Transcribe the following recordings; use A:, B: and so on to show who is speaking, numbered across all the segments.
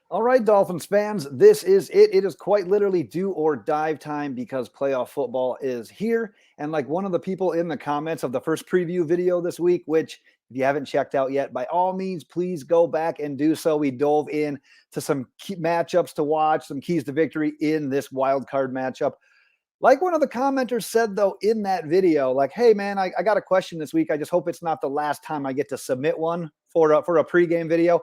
A: All right, Dolphins fans, this is it. It is quite literally do or dive time because playoff football is here. And like one of the people in the comments of the first preview video this week, which if you haven't checked out yet, by all means, please go back and do so. We dove in to some key matchups to watch, some keys to victory in this wild card matchup. Like one of the commenters said, though, in that video, like, hey, man, I got a question this week. I just hope it's not the last time I get to submit one for a pregame video.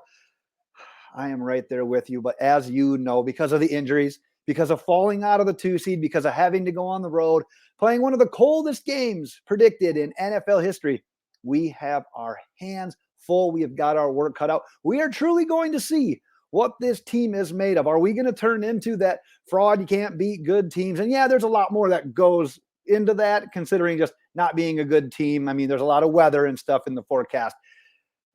A: I am right there with you. But as you know, because of the injuries, because of falling out of the 2 seed, because of having to go on the road, playing one of the coldest games predicted in NFL history, we have our hands full. We have got our work cut out. We are truly going to see what this team is made of. Are we going to turn into that fraud? You can't beat good teams. And yeah, there's a lot more that goes into that, considering just not being a good team. I mean, there's a lot of weather and stuff in the forecast.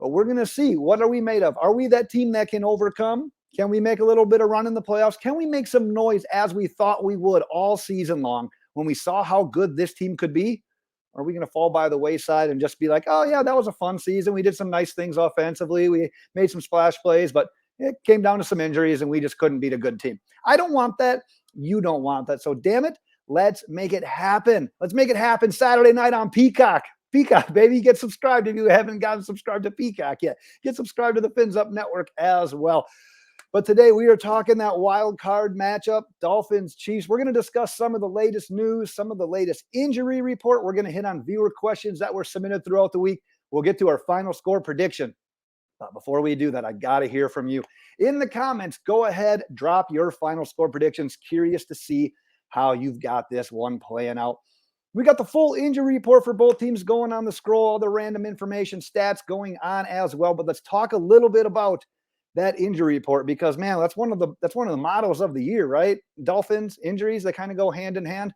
A: But we're going to see, what are we made of? Are we that team that can overcome? Can we make a little bit of run in the playoffs? Can we make some noise as we thought we would all season long when we saw how good this team could be? Or are we going to fall by the wayside and just be like, oh, yeah, that was a fun season. We did some nice things offensively. We made some splash plays, but it came down to some injuries and we just couldn't beat a good team. I don't want that. You don't want that. So damn it, let's make it happen. Let's make it happen Saturday night on Peacock. Peacock, baby. Get subscribed if you haven't gotten subscribed to Peacock yet. Get subscribed to the Fins Up Network as well. But today we are talking that wild card matchup, Dolphins, Chiefs. We're going to discuss some of the latest news, some of the latest injury report. We're going to hit on viewer questions that were submitted throughout the week. We'll get to our final score prediction. But before we do that, I got to hear from you. In the comments, go ahead, drop your final score predictions. Curious to see how you've got this one playing out. We got the full injury report for both teams going on the scroll, all the random information, stats going on as well. But let's talk a little bit about that injury report because, man, that's one of the mottos of the year, right? Dolphins injuries, they kind of go hand in hand.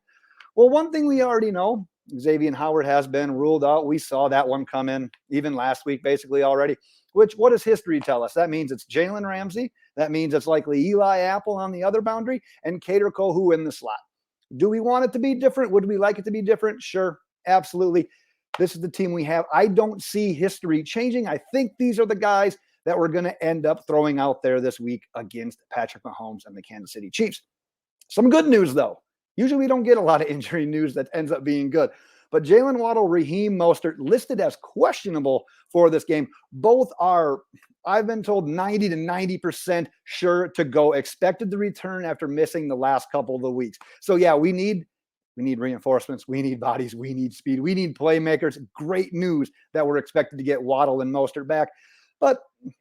A: Well, one thing we already know, Xavien Howard has been ruled out. We saw that one come in even last week, basically already. What does history tell us? That means it's Jalen Ramsey. That means it's likely Eli Apple on the other boundary and Kader Kohou in the slot. Do we want it to be different? Would we like it to be different? Sure, absolutely. This is the team we have. I don't see history changing. I think these are the guys that we're going to end up throwing out there this week against Patrick Mahomes and the Kansas City Chiefs. Some good news, though. Usually we don't get a lot of injury news that ends up being good. But Jalen Waddle, Raheem Mostert listed as questionable for this game. Both are, I've been told, 90 to 90% sure to go. Expected to return after missing the last couple of the weeks. So yeah, we need reinforcements. We need bodies. We need speed. We need playmakers. Great news that we're expected to get Waddle and Mostert back. But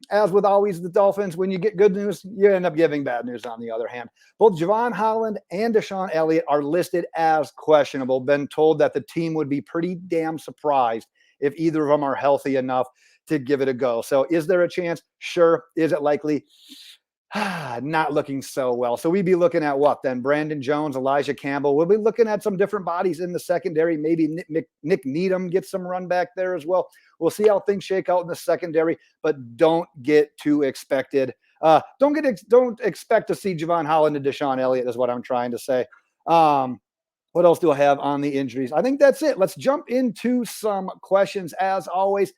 A: as with always the Dolphins, when you get good news, you end up giving bad news on the other hand. Both Jevon, Holland and DeShon Elliott are listed as questionable. Been told that the team would be pretty damn surprised if either of them are healthy enough to give it a go. So is there a chance? Sure. Is it likely? Not looking so well. So we'd be looking at what then? Brandon Jones, Elijah Campbell. We'll be looking at some different bodies in the secondary. Maybe Nick Needham gets some run back there as well. We'll see how things shake out in the secondary, but don't get too expected. Don't expect to see Jevon Holland and DeShon Elliott is what I'm trying to say. What else do I have on the injuries? I think that's it. Let's jump into some questions as always.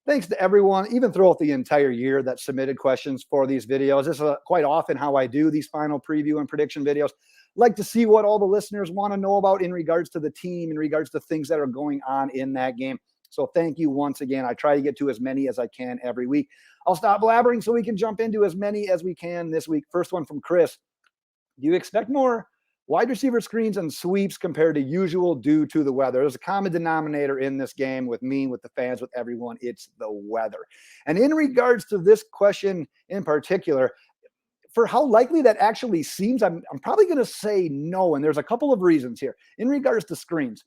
A: Thanks to everyone, even throughout the entire year, that submitted questions for these videos. This is quite often how I do these final preview and prediction videos. Like to see what all the listeners want to know about in regards to the team, in regards to things that are going on in that game. So thank you once again. I try to get to as many as I can every week. I'll stop blabbering so we can jump into as many as we can this week. First one from Chris. Do you expect more wide receiver screens and sweeps compared to usual due to the weather? There's a common denominator in this game with me, with the fans, with everyone. It's the weather. And in regards to this question in particular, for how likely that actually seems, I'm probably going to say no. And there's a couple of reasons here. In regards to screens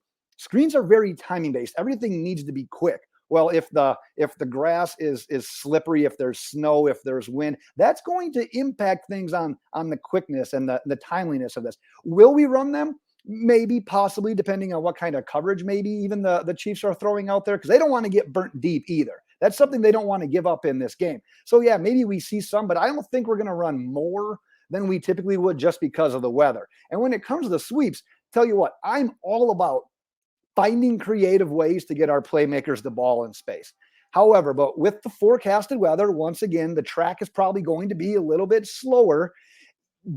A: are very timing based. Everything needs to be quick. Well, if the grass is slippery, if there's snow, if there's wind, that's going to impact things on the quickness and the timeliness of this. Will we run them? Maybe, possibly, depending on what kind of coverage maybe even the Chiefs are throwing out there, because they don't want to get burnt deep either. That's something they don't want to give up in this game. So yeah, maybe we see some, but I don't think we're going to run more than we typically would just because of the weather. And when it comes to the sweeps, tell you what, I'm all about finding creative ways to get our playmakers the ball in space. However, but with the forecasted weather, once again, the track is probably going to be a little bit slower.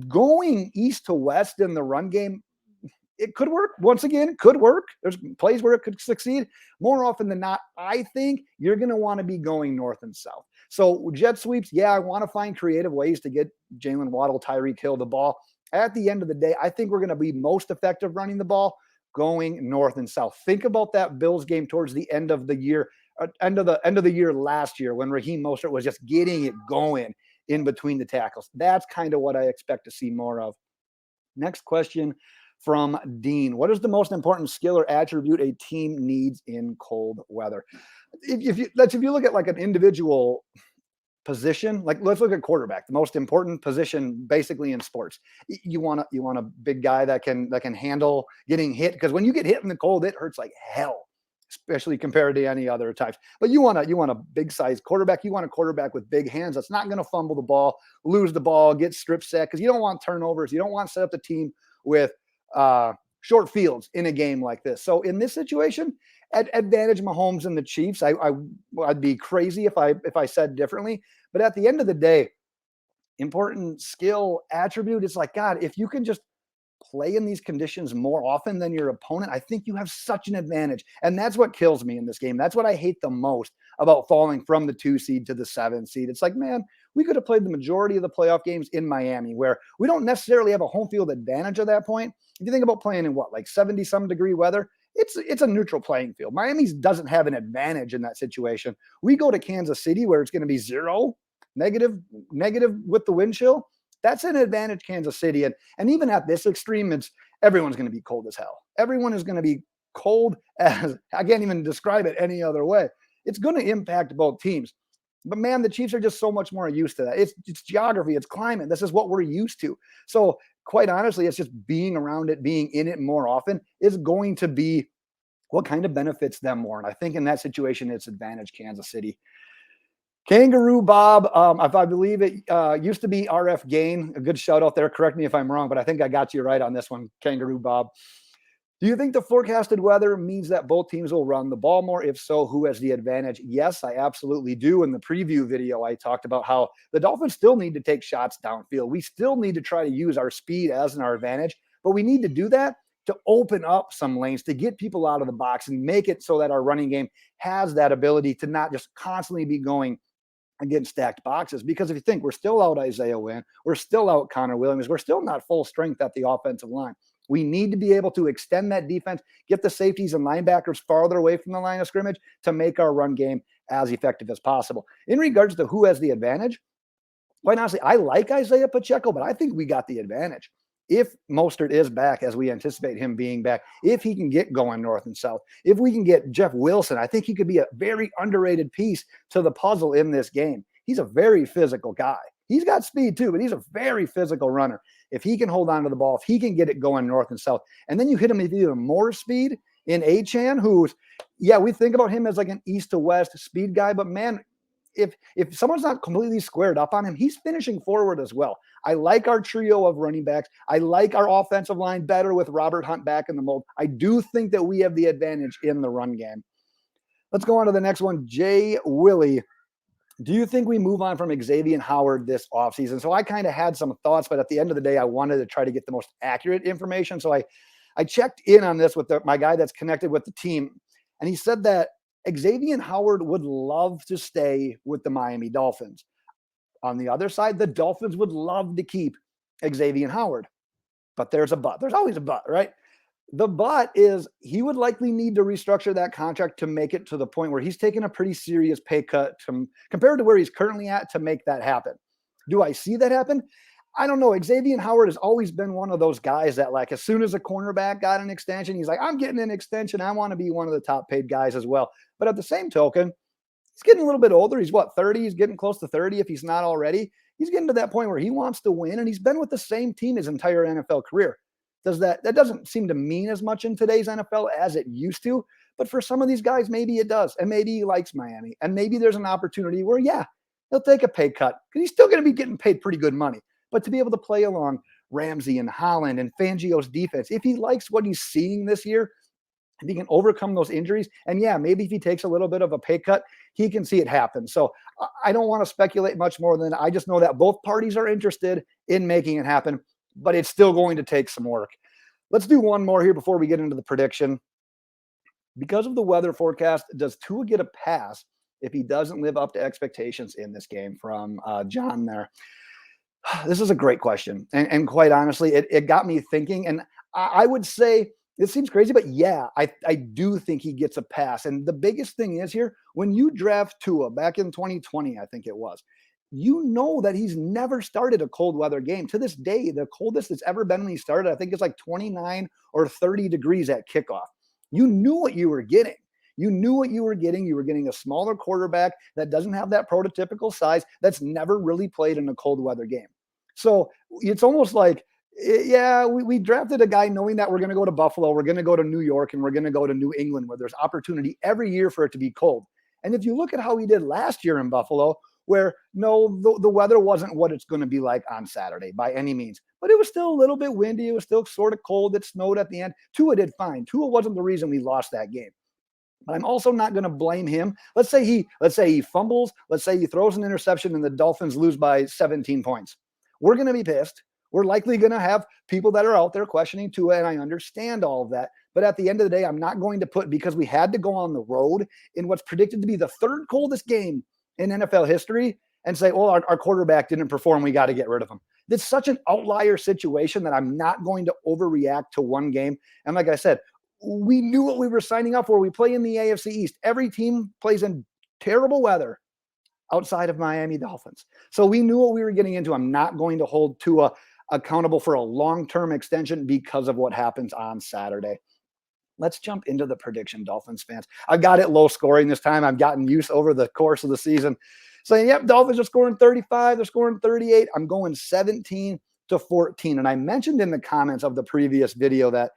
A: Going east to west in the run game, it could work. Once again, it could work. There's plays where it could succeed. More often than not, I think you're going to want to be going north and south. So jet sweeps, yeah, I want to find creative ways to get Jaylen, Waddle, Tyreek Hill the ball. At the end of the day, I think we're going to be most effective running the ball going north and south. Think about that Bills game towards the end of the year, end of the year last year when Raheem Mostert was just getting it going in between the tackles. That's kind of what I expect to see more of. Next question from Dean. What is the most important skill or attribute a team needs in cold weather? If you look at like an individual position, like let's look at quarterback, the most important position basically in sports. You want a big guy that can handle getting hit, because when you get hit in the cold, it hurts like hell, especially compared to any other types. But you want a big size quarterback. You want a quarterback with big hands that's not going to fumble the ball, lose the ball, get strip sacked, because you don't want turnovers. You don't want to set up the team with short fields in a game like this. So in this situation, advantage Mahomes and the Chiefs. I'd be crazy if I said differently. But at the end of the day, important skill attribute is like, God, if you can just play in these conditions more often than your opponent, I think you have such an advantage. And that's what kills me in this game. That's what I hate the most about falling from the 2 seed to the 7 seed. It's like, man, we could have played the majority of the playoff games in Miami, where we don't necessarily have a home field advantage at that point. If you think about playing in like 70 some degree weather, it's a neutral playing field. Miami doesn't have an advantage in that situation. We go to Kansas City where it's going to be negative with the wind chill. That's an advantage Kansas City. And even at this extreme, everyone's going to be cold as hell. Everyone is going to be cold as, I can't even describe it any other way. It's going to impact both teams. But man, the Chiefs are just so much more used to that. It's geography, it's climate. This is what we're used to. So quite honestly, it's just being around it, being in it more often is going to be what kind of benefits them more. And I think in that situation, it's advantage Kansas City. Kangaroo Bob, I believe it used to be RF Gain. A good shout out there. Correct me if I'm wrong, but I think I got you right on this one, Kangaroo Bob. Do you think the forecasted weather means that both teams will run the ball more? If so, who has the advantage? Yes, I absolutely do. In the preview video, I talked about how the Dolphins still need to take shots downfield. We still need to try to use our speed as our advantage, but we need to do that to open up some lanes, to get people out of the box and make it so that our running game has that ability to not just constantly be going against stacked boxes. Because if you think, we're still out Isaiah Wynn, we're still out Connor Williams, we're still not full strength at the offensive line. We need to be able to extend that defense, get the safeties and linebackers farther away from the line of scrimmage to make our run game as effective as possible. In regards to who has the advantage, quite honestly, I like Isaiah Pacheco, but I think we got the advantage. If Mostert is back, as we anticipate him being back, if he can get going north and south, if we can get Jeff Wilson, I think he could be a very underrated piece to the puzzle in this game. He's a very physical guy. He's got speed too, but he's a very physical runner. If he can hold on to the ball, if he can get it going north and south, and then you hit him with even more speed in Achane, who's, yeah, we think about him as like an east to west speed guy, but man, if someone's not completely squared up on him, he's finishing forward as well. I like our trio of running backs. I like our offensive line better with Robert Hunt back in the mold. I do think that we have the advantage in the run game. Let's go on to the next one. Jay Willie. Do you think we move on from Xavien Howard this offseason? So I kind of had some thoughts, but at the end of the day, I wanted to try to get the most accurate information. So I checked in on this with my guy that's connected with the team, and he said that Xavien Howard would love to stay with the Miami Dolphins. On the other side, the Dolphins would love to keep Xavien Howard. But there's a but. There's always a but, right? The but is he would likely need to restructure that contract to make it to the point where he's taking a pretty serious pay cut compared to where he's currently at to make that happen. Do I see that happen? I don't know. Xavien Howard has always been one of those guys that, like, as soon as a cornerback got an extension, he's like, I'm getting an extension. I want to be one of the top paid guys as well. But at the same token, he's getting a little bit older. He's 30? He's getting close to 30 if he's not already. He's getting to that point where he wants to win, and he's been with the same team his entire NFL career. That doesn't seem to mean as much in today's NFL as it used to. But for some of these guys, maybe it does. And maybe he likes Miami. And maybe there's an opportunity where, yeah, he'll take a pay cut because he's still going to be getting paid pretty good money. But to be able to play along Ramsey and Holland and Fangio's defense, if he likes what he's seeing this year, if he can overcome those injuries, and yeah, maybe if he takes a little bit of a pay cut, he can see it happen. So I don't want to speculate much more than that. I just know that both parties are interested in making it happen, but it's still going to take some work. Let's do one more here before we get into the prediction. Because of the weather forecast, does Tua get a pass if he doesn't live up to expectations in this game? From John there. This is a great question. And quite honestly, it got me thinking. And I would say, it seems crazy, but yeah, I do think he gets a pass. And the biggest thing is here, when you draft Tua back in 2020, I think it was, you know that he's never started a cold weather game. To this day, the coldest it's ever been when he started, I think it's like 29 or 30 degrees at kickoff. You knew what you were getting. You knew what you were getting. You were getting a smaller quarterback that doesn't have that prototypical size, that's never really played in a cold weather game. So it's almost like, yeah, we drafted a guy knowing that we're going to go to Buffalo, we're going to go to New York, and we're going to go to New England, where there's opportunity every year for it to be cold. And if you look at how he did last year in Buffalo, where no, the weather wasn't what it's going to be like on Saturday by any means, but it was still a little bit windy. It was still sort of cold. It snowed at the end. Tua did fine. Tua wasn't the reason we lost that game. But I'm also not going to blame him. Let's say he fumbles. Let's say he throws an interception and the Dolphins lose by 17 points. We're going to be pissed. We're likely going to have people that are out there questioning Tua, and I understand all of that. But at the end of the day, I'm not going to put, because we had to go on the road in what's predicted to be the third coldest game in NFL history, and say, well, our quarterback didn't perform, we got to get rid of him. It's such an outlier situation that I'm not going to overreact to one game. And like I said, we knew what we were signing up for. We play in the AFC East. Every team plays in terrible weather outside of Miami Dolphins. So we knew what we were getting into. I'm not going to hold Tua accountable for a long-term extension because of what happens on Saturday. Let's jump into the prediction, Dolphins fans. I've got it low scoring this time. I've gotten used over the course of the season saying, yep, Dolphins are scoring 35. They're scoring 38. I'm going 17-14. And I mentioned in the comments of the previous video that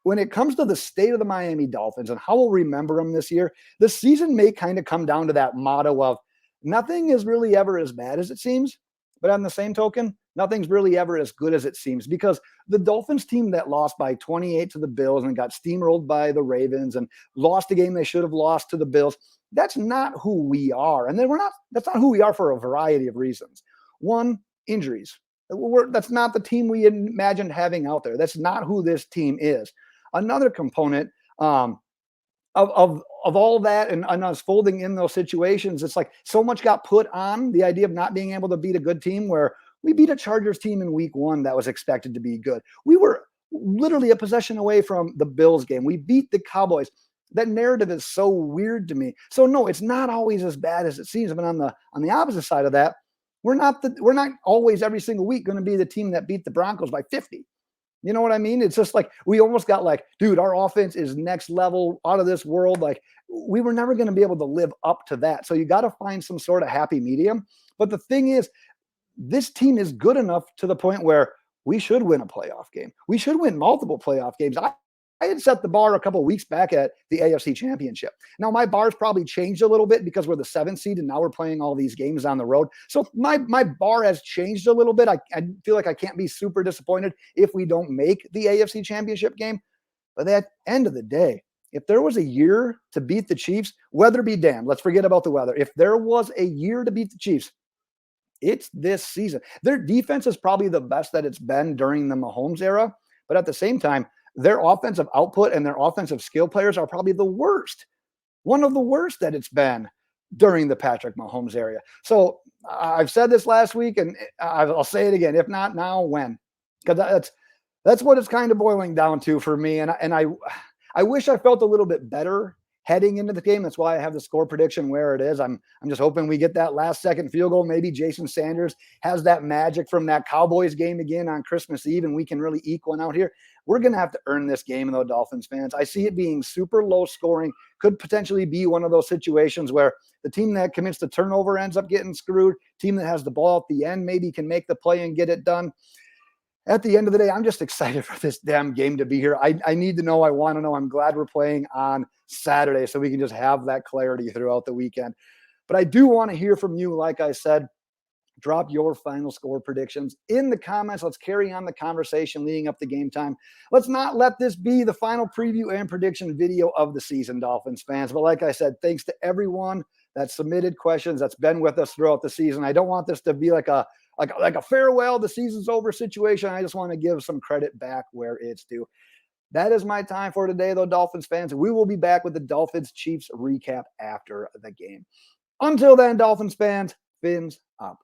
A: when it comes to the state of the Miami Dolphins and how we'll remember them this year, the season may kind of come down to that motto of nothing is really ever as bad as it seems. But on the same token, nothing's really ever as good as it seems, because the Dolphins team that lost by 28 to the Bills and got steamrolled by the Ravens and lost a game they should have lost to the Bills, that's not who we are. And then that's not who we are for a variety of reasons. One, injuries. That's not the team we imagined having out there. That's not who this team is. Another component of all that and us folding in those situations, it's like so much got put on the idea of not being able to beat a good team, where we beat a Chargers team in week 1 that was expected to be good. We were literally a possession away from the Bills game. We beat the Cowboys. That narrative is so weird to me. So no, it's not always as bad as it seems. But on the opposite side of that, we're not always every single week going to be the team that beat the Broncos by 50. You know what I mean? It's just like we almost got like, dude, our offense is next level, out of this world. Like we were never going to be able to live up to that. So you got to find some sort of happy medium. But the thing is, this team is good enough to the point where we should win a playoff game. We should win multiple playoff games. I had set the bar a couple of weeks back at the AFC Championship. Now, my bar's probably changed a little bit because we're the 7th seed and now we're playing all these games on the road. So my bar has changed a little bit. I feel like I can't be super disappointed if we don't make the AFC Championship game. But at the end of the day, if there was a year to beat the Chiefs, weather be damned. Let's forget about the weather. If there was a year to beat the Chiefs, it's this season. Their defense is probably the best that it's been during the Mahomes era. But at the same time, their offensive output and their offensive skill players are probably the worst, one of the worst that it's been during the Patrick Mahomes era. So I've said this last week, and I'll say it again. If not now, when? Because that's what it's kind of boiling down to for me. And I wish I felt a little bit better heading into the game. That's why I have the score prediction where it is. I'm just hoping we get that last second field goal. Maybe Jason Sanders has that magic from that Cowboys game again on Christmas Eve, and we can really eke one out here. We're going to have to earn this game, though, Dolphins fans. I see it being super low scoring. Could potentially be one of those situations where the team that commits the turnover ends up getting screwed. Team that has the ball at the end maybe can make the play and get it done. At the end of the day, I'm just excited for this damn game to be here. I need to know. I want to know. I'm glad we're playing on Saturday so we can just have that clarity throughout the weekend. But I do want to hear from you. Like I said, drop your final score predictions in the comments. Let's carry on the conversation leading up to game time. Let's not let this be the final preview and prediction video of the season, Dolphins fans. But like I said, thanks to everyone that submitted questions, that's been with us throughout the season. I don't want this to be like a farewell, the season's over situation. I just want to give some credit back where it's due. That is my time for today, though, Dolphins fans. We will be back with the Dolphins Chiefs recap after the game. Until then, Dolphins fans, fins up.